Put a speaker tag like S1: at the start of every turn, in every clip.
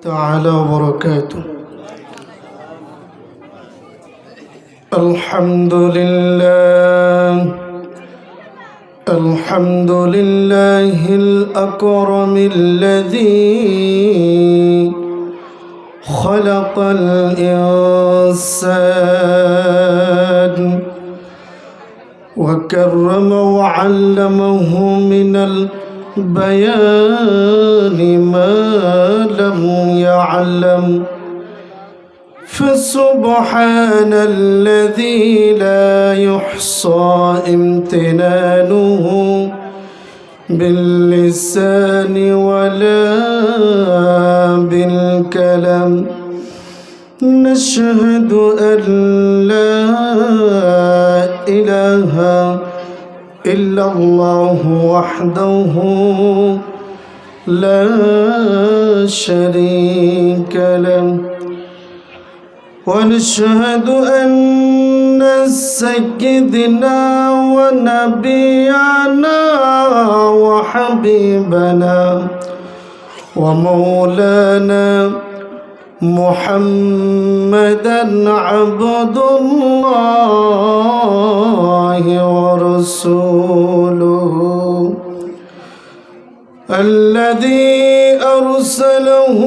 S1: تعالى وبركاته. الحمد لله الأكرم الذي خلق الإنسان وكرم وعلمه من البيان ما لم يعلم، فسبحان الذي لا يحصى امتنانه باللسان ولا بالكلام. نشهد أن لا إله إلا الله وحده لا شريك له، ونشهد أن سيدنا ونبينا وحبيبنا ومولانا محمدا عبد الله ورسوله الذي أرسله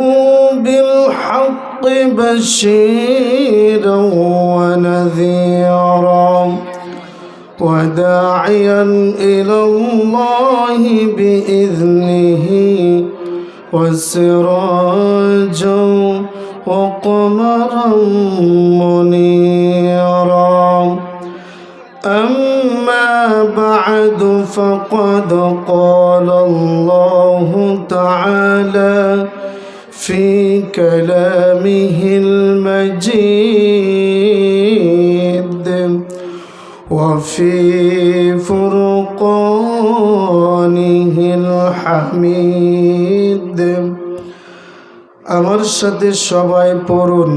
S1: بالحق بشيرا ونذيرا وداعيا إلى الله بإذنه وسراجا وقمرا منيرا. أما بعد، فقد قال الله تعالى في كلامه المجيد وفي فرقانه الحميد। আমার সাথে সবাই পড়ুন,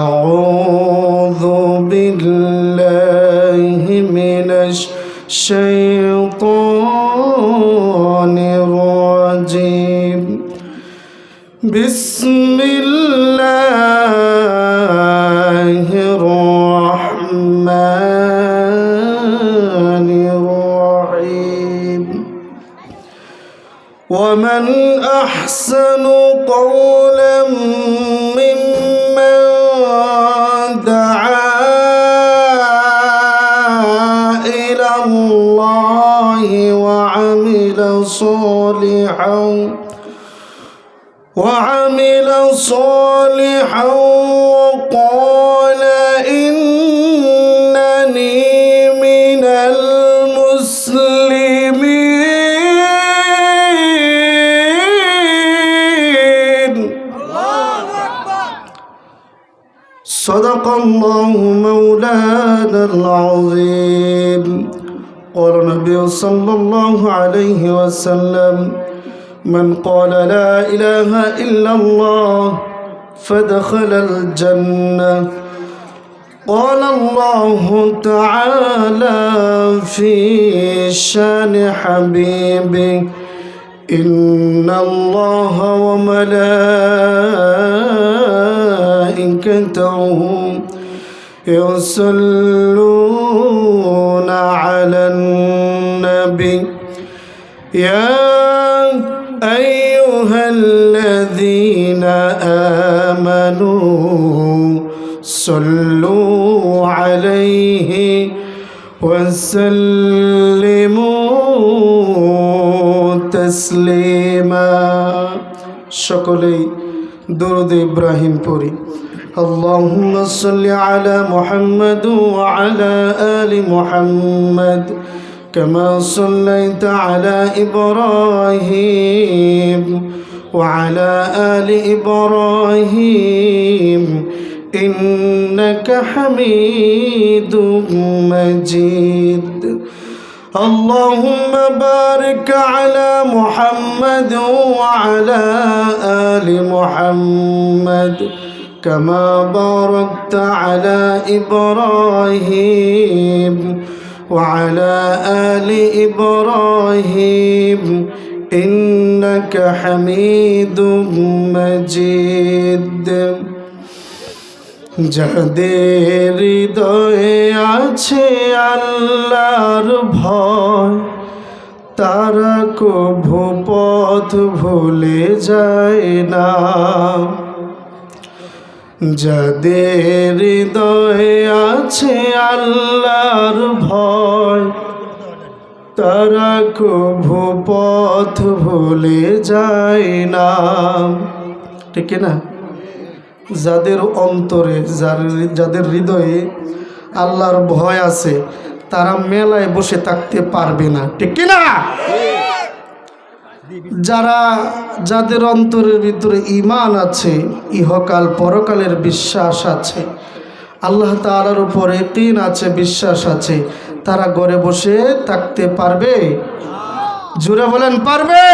S1: আউযু বিল্লাহি মিনাশ শাইতানির রাজিম। বিসমিল্লাহির রহমানির রহিম। ومن أحسن قولا ممن دعا إلى الله وعمل صالحا وقال إنني من المسلمين. صدق الله مولانا العظيم. قال النبي صلى الله عليه وسلم: من قال لا إله إلا الله فدخل الجنة. قال الله تعالى في شان حبيبه: إن الله وملائكته يصلون على النبي يا أيها الذين آمنوا صلوا عليه وسلموا تسليما. সকলেই দুরূদ ইব্রাহিম পড়ি। اللهم صل على محمد وعلى آل محمد كما صليت على إبراهيم وعلى آل إبراهيم إنك حميد مجيد. اللهم بارك على محمد وعلى آل محمد كما باركت على إبراهيم وعلى آل إبراهيم إنك حميد مجيد যাদের হৃদয়ে আছে আল্লাহর ভয় তারা কভু পথ ভুলে যায় না। যাদের হৃদয়ে আছে আল্লাহর ভয় তারা কভু পথ ভুলে যায় না। ঠিক না? যাদের অন্তরে যাদের হৃদয়ে আল্লাহর ভয় আছে তারা মেলায় বসে থাকতে পারবে না। ঠিক না? যাদের অন্তরের ভিতরে ঈমান আছে, ইহকাল পরকালের বিশ্বাস আছে, আল্লাহ তাআলার উপর ইয়াকিন আছে, বিশ্বাস আছে, তারা ঘরে বসে থাকতে পারবে? জোরে বলেন, পারবে?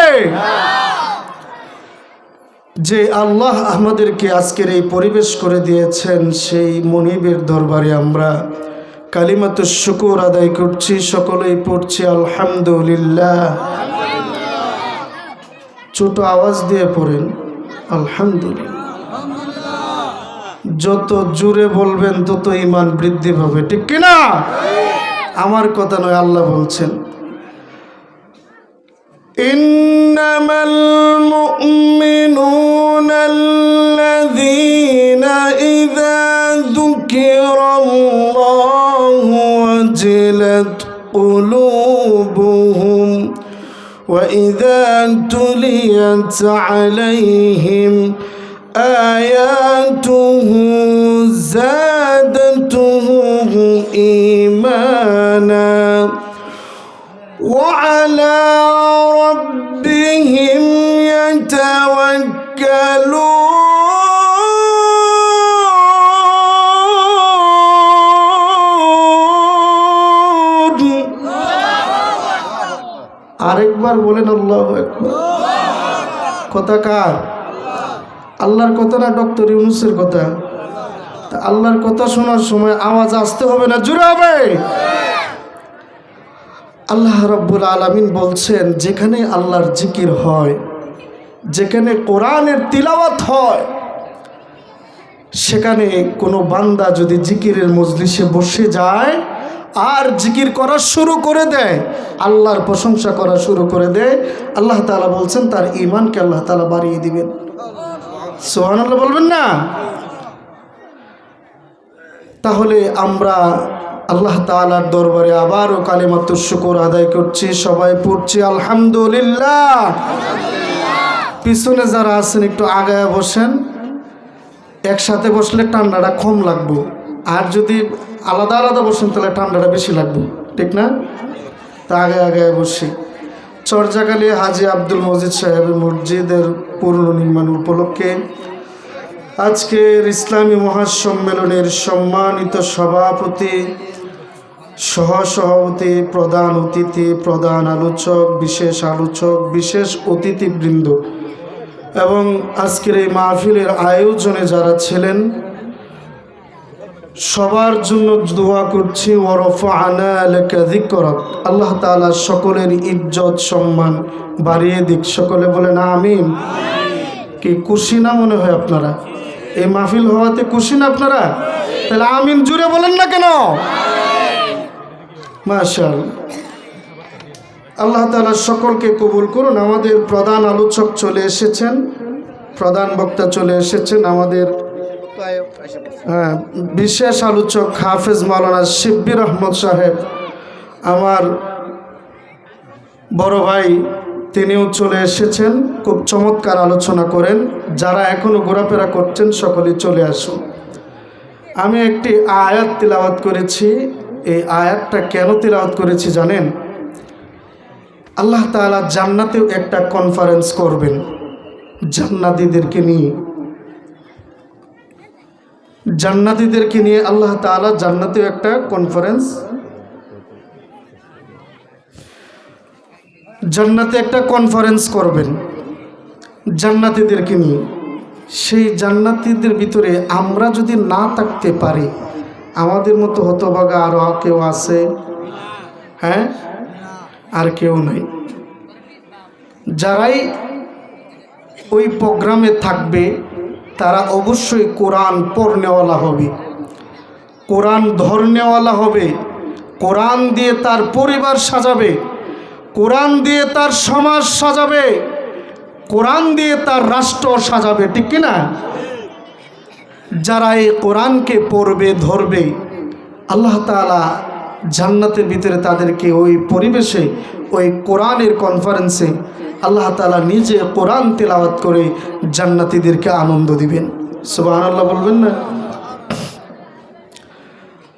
S1: যে আল্লাহ আমাদেরকে আজকের এই পরিবেশ করে দিয়েছেন সেই মনিবের দরবারে আমরা কালিমাতুশ শুকর আদায় করছি, সকলেই পড়ছি আলহামদুলিল্লাহ। ছোট আওয়াজ দিয়ে পড়েন আলহামদুলিল্লাহ। যত জোরে বলবেন তত ঈমান বৃদ্ধি পাবে। ঠিক কিনা? আমার কথা নয়, আল্লাহ বলছেন ইন্নামাল মুমিনুনা আল্লাযীনা ইযা যুকিরাল্লাহু ওয়াজিলাত কুলুবুহুম وإذا تليت عليهم آياته زادتهم إيمانا وعلى ربهم يتوكلون আরেকবার বলেন আল্লাহু আকবার। কথা কার? আল্লাহর কথা না ডক্টর ইউনূসের কথা? আল্লাহর কথা শোনার সময় আওয়াজ আসতে হবে না জোরে হবে? আল্লাহ রাব্বুল আলামিন বলছেন যেখানে আল্লাহর জিকির হয়, যেখানে কোরআনের তিলাওয়াত হয়, সেখানে কোনো বান্দা যদি জিকিরের মজলিসে বসে যায় আর জিকির করা শুরু করে দেয়, আল্লাহর প্রশংসা করা শুরু করে দেয়, আল্লাহ তাআলা বলছেন তার ঈমানকে আল্লাহ তাআলা বাড়িয়ে দিবেন। সুবহানাল্লাহ বলবেন না? তাহলে আমরা আল্লাহ তাআলার দরবারে আবারও কালিমাতুশ শুকর আদায় করছি, সবাই পড়ছি আলহামদুলিল্লাহ। পিছনে যারা আছেন একটু আগায় বসেন, একসাথে বসলে ঠান্ডাটা কম লাগবে, আর যদি আলাদা আলাদা বসেন তাহলে ঠান্ডাটা বেশি লাগবে। ঠিক না? তা আগে আগে বসি। চরজাখালী হাজী আব্দুল মজিদ সাহেবের মসজিদের পুনর্নির্মাণ উপলক্ষে আজকের ইসলামী মহাসম্মেলনের সম্মানিত সভাপতি, সহসভাপতি, প্রধান অতিথি, প্রধান আলোচক, বিশেষ অতিথিবৃন্দ এবং আজকের এই মাহফিলের আয়োজনে যারা ছিলেন সবার জন্য দোয়া করছি। ওয়ারফা'না লাকা যিকরাক, আল্লাহ তাআলা সকলের ইজ্জত সম্মান বাড়িয়ে দিক। সকলে বলেন আমিন। কি খুশি না মনে হয় আপনারা? এই মাহফিল হওয়াতে খুশি না আপনারা? তাহলে আমিন জুড়ে বলেন না কেন? মাশাআল্লাহ। আল্লাহ তাআলা সকলকে কবুল করুন। আমাদের প্রধান আলোচক চলে এসেছেন, প্রধান বক্তা চলে এসেছেন, আমাদের বিশেষ আলোচক হাফেজ মাওলানা শিব্বির আহমদ সাহেব, আমার বড় ভাই, তিনিও চলে এসেছেন, খুব চমৎকার আলোচনা করেন। যারা এখনো ঘোরাফেরা করছেন সকলেই চলে আসুন। আমি একটি আয়াত তিলাওয়াত করেছি। এই আয়াতটা কেন তিলাওয়াত করেছি জানেন? আল্লাহ তাআলা জান্নাতেও একটা কনফারেন্স করবেন জান্নাতীদেরকে নিয়ে। জান্নাতীদেরকে নিয়ে আল্লাহ তাআলা জান্নাতেও একটা কনফারেন্স, জান্নাতে একটা কনফারেন্স করবেন জান্নাতীদেরকে নিয়ে। সেই জান্নাতীদের ভিতরে আমরা যদি না থাকতে পারি, আমাদের মতো হতভাগা আরও কেউ আছে? হ্যাঁ, আর কেউ নাই। যারাই ওই প্রোগ্রামে থাকবে তারা অবশ্যই কোরআন পড়নেওয়ালা হবে, কোরআন ধরনেওয়ালা হবে, কোরআন দিয়ে তার পরিবার সাজাবে, কোরআন দিয়ে তার সমাজ সাজাবে, কোরআন দিয়ে তার রাষ্ট্র সাজাবে, ঠিক কিনা? যারা এই কোরআনকে পড়বে ধরবে, আল্লাহ তাআলা জান্নাতের ভিতরে তাদেরকে ওই পরিবেশে, ওই কোরআনের কনফারেন্সে আল্লাহ তাআলা নিজে কোরআন তেলাওয়াত করে জান্নাতীদেরকে আনন্দ দিবেন। সুবহানাল্লাহ বলবেন না?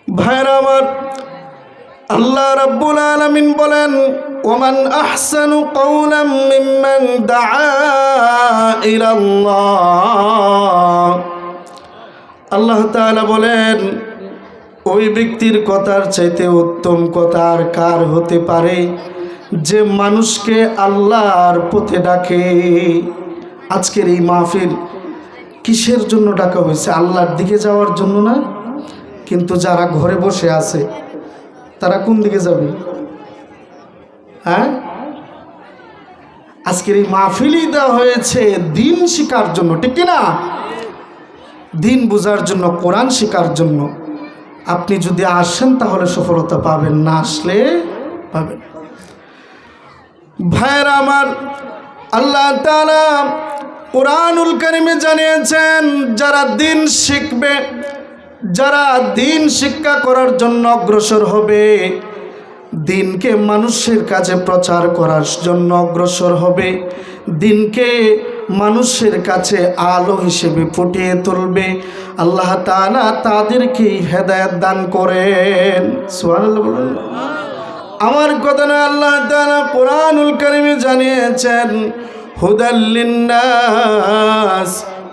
S1: ভাইরা আমার, আল্লাহ রাব্বুল আলামিন বলেন, ওমান আহসানু কাওলাম মিম্মান দাআ ইলাল্লাহ। আল্লাহ তাআলা বলেন, ওই ব্যক্তির কথার চাইতে উত্তম কথা আর কার হতে পারে যে মানুষকে আল্লাহর পথে ডাকে। আজকের এই মাহফিল কিসের জন্য ডাকা হয়েছে? আল্লাহর দিকে যাওয়ার জন্য না। কিন্তু যারা ঘরে বসে আছে তারা কোন দিকে যাবে? হ্যাঁ, আজকের এই মাহফিলই দেওয়া হয়েছে দিন শিখার জন্য, ঠিক কিনা? দিন বোঝার জন্য, কোরআন শিখার জন্য। আপনি যদি আসেন তাহলে সফলতা পাবেন, না আসলে পাবেন। ভাইরা আমার, আল্লাহ তাআলা কোরআনুল কারীমে জানিয়েছেন, যারা দিন শিখবে, যারা দিন শিক্ষা করার জন্য অগ্রসর হবে, দিনকে মানুষের কাছে প্রচার করার জন্য অগ্রসর হবে, দিনকে মানুষের কাছে আলো হিসেবে ফুটিয়ে তুলবে, আল্লাহ তাআলা তাদেরকে হেদায়েত দান করেন। সুবহানাল্লাহ বলেন। আমার কথা না, আল্লাহ তাআলা কোরআনুল কারীমে জানিয়েছেন, হুদাল লিন্নাস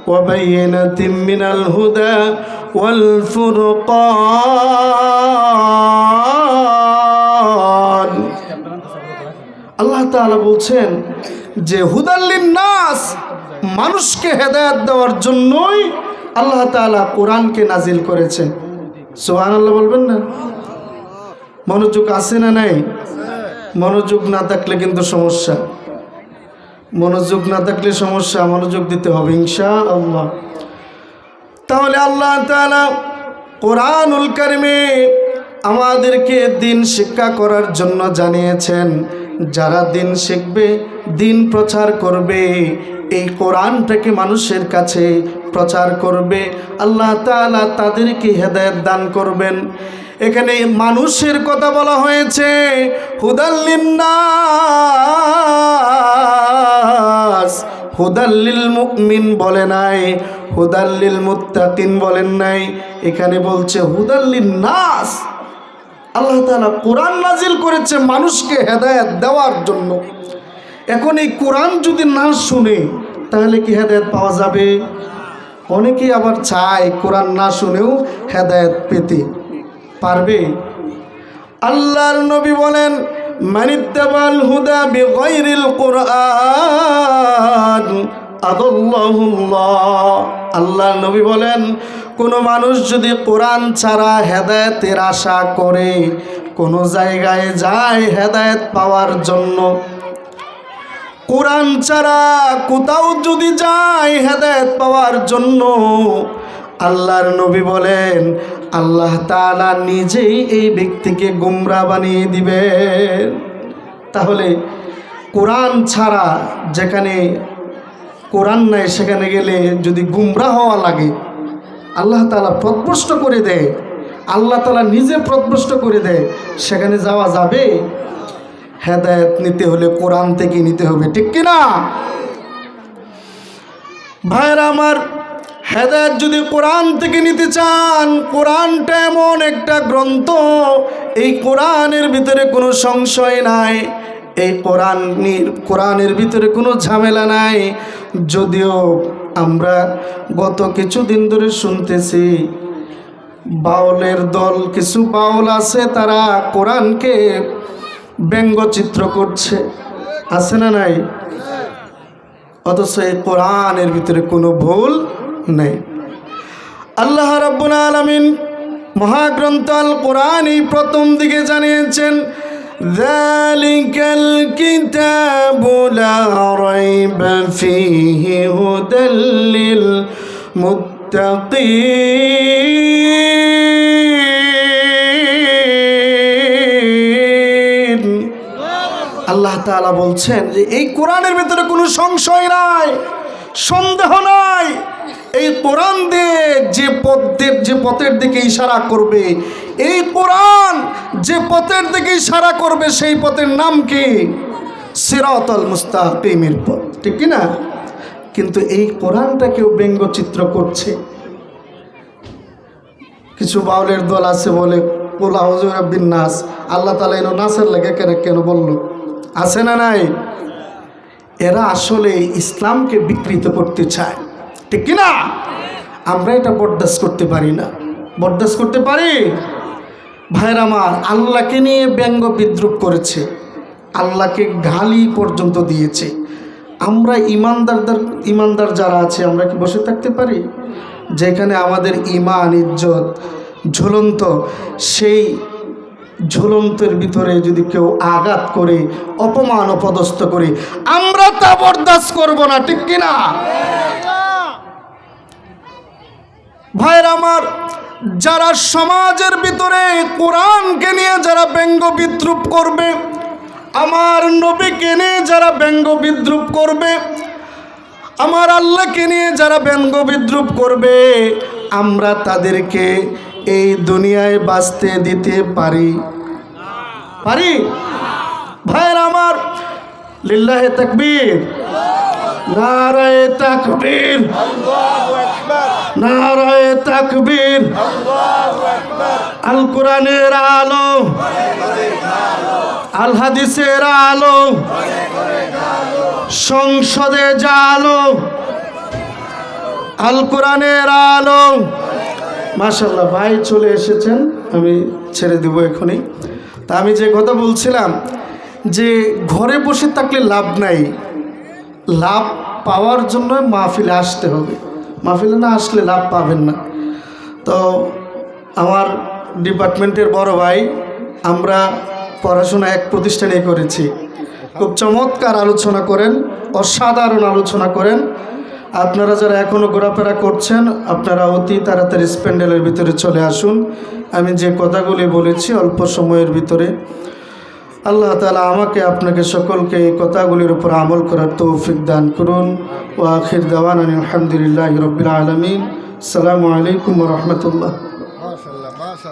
S1: ওয়া বাইয়িনাতিম মিনাল হুদা ওয়াল ফুরকান। আল্লাহ তাআলা বলছেন যে হুদাল লিন্নাস, মানুষকে হেদায়েত দেওয়ার জন্যই আল্লাহ তাআলা কোরআনকে নাজিল করেছেন। সুবহানাল্লাহ বলবেন না? মনোযোগ আছে না নাই? মনোযোগ না থাকলে কিন্তু সমস্যা, মনোযোগ না থাকলে সমস্যা। মনোযোগ দিতে হবে ইনশাআল্লাহ। তাহলে আল্লাহ তাআলা কোরআনুল কারীমে আমাদেরকে দিন শিক্ষা করার জন্য জানিয়েছেন, যারা দিন শিখবে, দিন প্রচার করবে, এই কোরআনটাকে মানুষের কাছে প্রচার করবে, আল্লাহ তাআলা তাদেরকে হেদায়েত দান করবেন। এখানে মানুষের কথা বলা হয়েছে, হুদাল লিন্নাস, হুদাল লিল মুমিন বলে নাই, হুদাল লিল মুত্তাকিন বলেন নাই, এখানে বলছে হুদাল লিন্নাস। আল্লাহ তাআলা কোরআন নাজিল করেছে মানুষকে হেদায়েত দেওয়ার জন্য। এখন এই কোরআন যদি না শুনে তাহলে কি হেদায়েত পাওয়া যাবে? অনেকেই আবার চায় কোরআন না শুনেও হেদায়েত পেতে পারবে। আল্লাহর নবী বলেন, মানিত্তাবাল হুদা বিগাইরিল কুরআন আদাল্লাহুল্লাহ। আল্লাহর নবী বলেন, কোনো মানুষ যদি কোরআন ছাড়া হেদায়েতের আশা করে কোনো জায়গায় যায় হেদায়েত পাওয়ার জন্য, কোরআন ছাড়া কোথাও যদি যায় হেদায়েত পাওয়ার জন্য, আল্লাহর নবী বলেন আল্লাহ তাআলা নিজেই এই ব্যক্তিকে গোমরাহ বানিয়ে দিবেন। তাহলে কোরআন ছাড়া, যেখানে কোরআন নাই সেখানে গেলে যদি গোমরাহ হওয়া লাগে, আল্লাহ তাআলা পথভ্রষ্ট করে দেয়, আল্লাহ তাআলা নিজে পথভ্রষ্ট করে দেয়, সেখানে যাওয়া যাবে? হেদায়েত নিতে হলে কোরআন থেকে নিতে হবে, ঠিক কিনা? ভাইরা আমার, হেদায়েত যদি কোরআন থেকে নিতে চান, কোরআনটা এমন একটা গ্রন্থ, এই কোরআনের ভিতরে কোনো সংশয় নাই, এই কোরআনের ভিতরে কোনো ঝামেলা নাই। যদিও আমরা গত কিছুদিন ধরে শুনতেছি বাউলের দল, কিছু বাউল আছে, তারা কোরআনকে ব্যঙ্গচিত্র করছে, আছে না নাই? অথচ এই কোরআনের ভিতরে কোনো ভুল নেই। আল্লাহ রাব্বুল আলামিন মহাগ্রন্থ আল কোরআন এই প্রথম দিকে জানিয়েছেন, যালিকাল কিতাবু লা রাইবা ফীহি হুদাল লিল মুত্তাকিন। আল্লাহ তাআলা বলছেন যে এই কোরআনের ভিতরে কোনো সংশয় নাই, সন্দেহ নাই। এই কোরআন দিয়ে যে পথের দিকে ইশারা করবে, এই কোরআন যে পথের দিকে ইশারা করবে, সেই পথের নাম কি? সিরাতাল মুস্তাকিমের পথ, ঠিক কি না? কিন্তু এই কোরআনটা কেউ ব্যঙ্গচিত্র করছে। কিছু বাউলের দল আছে বলে কুল আউযু বিরাব্বিন নাস, আল্লাহ তাআলা এনো নাসের লাগে কেন বললো? আছে না নাই? এরা আসলে ইসলামকে বিকৃত করতে চায়, ঠিক কি না? আমরা এটা বরদাস্ত করতে পারি না। বরদাস্ত করতে পারি? ভাইরা আমার, আল্লাহকে নিয়ে ব্যঙ্গ বিদ্রুপ করেছে, আল্লাহকে গালি পর্যন্ত দিয়েছে। আমরা ইমানদার যারা আছে, আমরা কি বসে থাকতে পারি? যেখানে আমাদের ঈমান ইজ্জত ঝুলন্ত, সেই ঝুলন্তের ভিতরে যদি কেউ আঘাত করে, অপমান অপদস্থ করে, আমরা তা বরদাস্ত করব না, ঠিক কিনা? ভাইরা আমার, যারা সমাজের ভিতরে কোরআনকে নিয়ে যারা ব্যঙ্গ বিদ্রুপ করবে, আমার নবীকে নিয়ে যারা ব্যঙ্গ বিদ্রুপ করবে, আমার আল্লাহকে নিয়ে যারা ব্যঙ্গ বিদ্রুপ করবে, আমরা তাদেরকে এই দুনিয়ায় বাঁচতে দিতে পারি? ভাইরা আমার, লিল্লাহে তাকবীর, নারায়ে তাকবীর, নারায়ে তাকবীর। আল কোরআনের আলো, আল হাদিসের আলো, সংসদে জালো, আল কোরআনের আলো। মাশাআল্লাহ, ভাই চলে এসেছেন, আমি ছেড়ে দেব এখনই। তা আমি যে কথা বলছিলাম যে ঘরে বসে থাকলে লাভ নাই, লাভ পাওয়ার জন্য মাহফিলে আসতে হবে। মাহফিলে না আসলে লাভ পাবেন না। তো আমার ডিপার্টমেন্টের বড় ভাই, আমরা পড়াশোনা এক প্রতিষ্ঠানে করেছি। খুব চমৎকার আলোচনা করেন, অসাধারণ আলোচনা করেন। আপনারা যারা এখনও ঘোরাফেরা করছেন, আপনারা অতি তাড়াতাড়ি স্প্যান্ডেলের ভিতরে চলে আসুন। আমি যে কথাগুলি বলেছি অল্প সময়ের ভিতরে, আল্লাহ তাআলা আমাকে আপনাকে সকলকে এই কথাগুলির উপর আমল করার তৌফিক দান করুন। ওয়া আখির দাওয়ানা আলহামদুলিল্লাহি রাব্বিল আলামিন। আসসালামু আলাইকুম ওয়া রাহমাতুল্লাহ।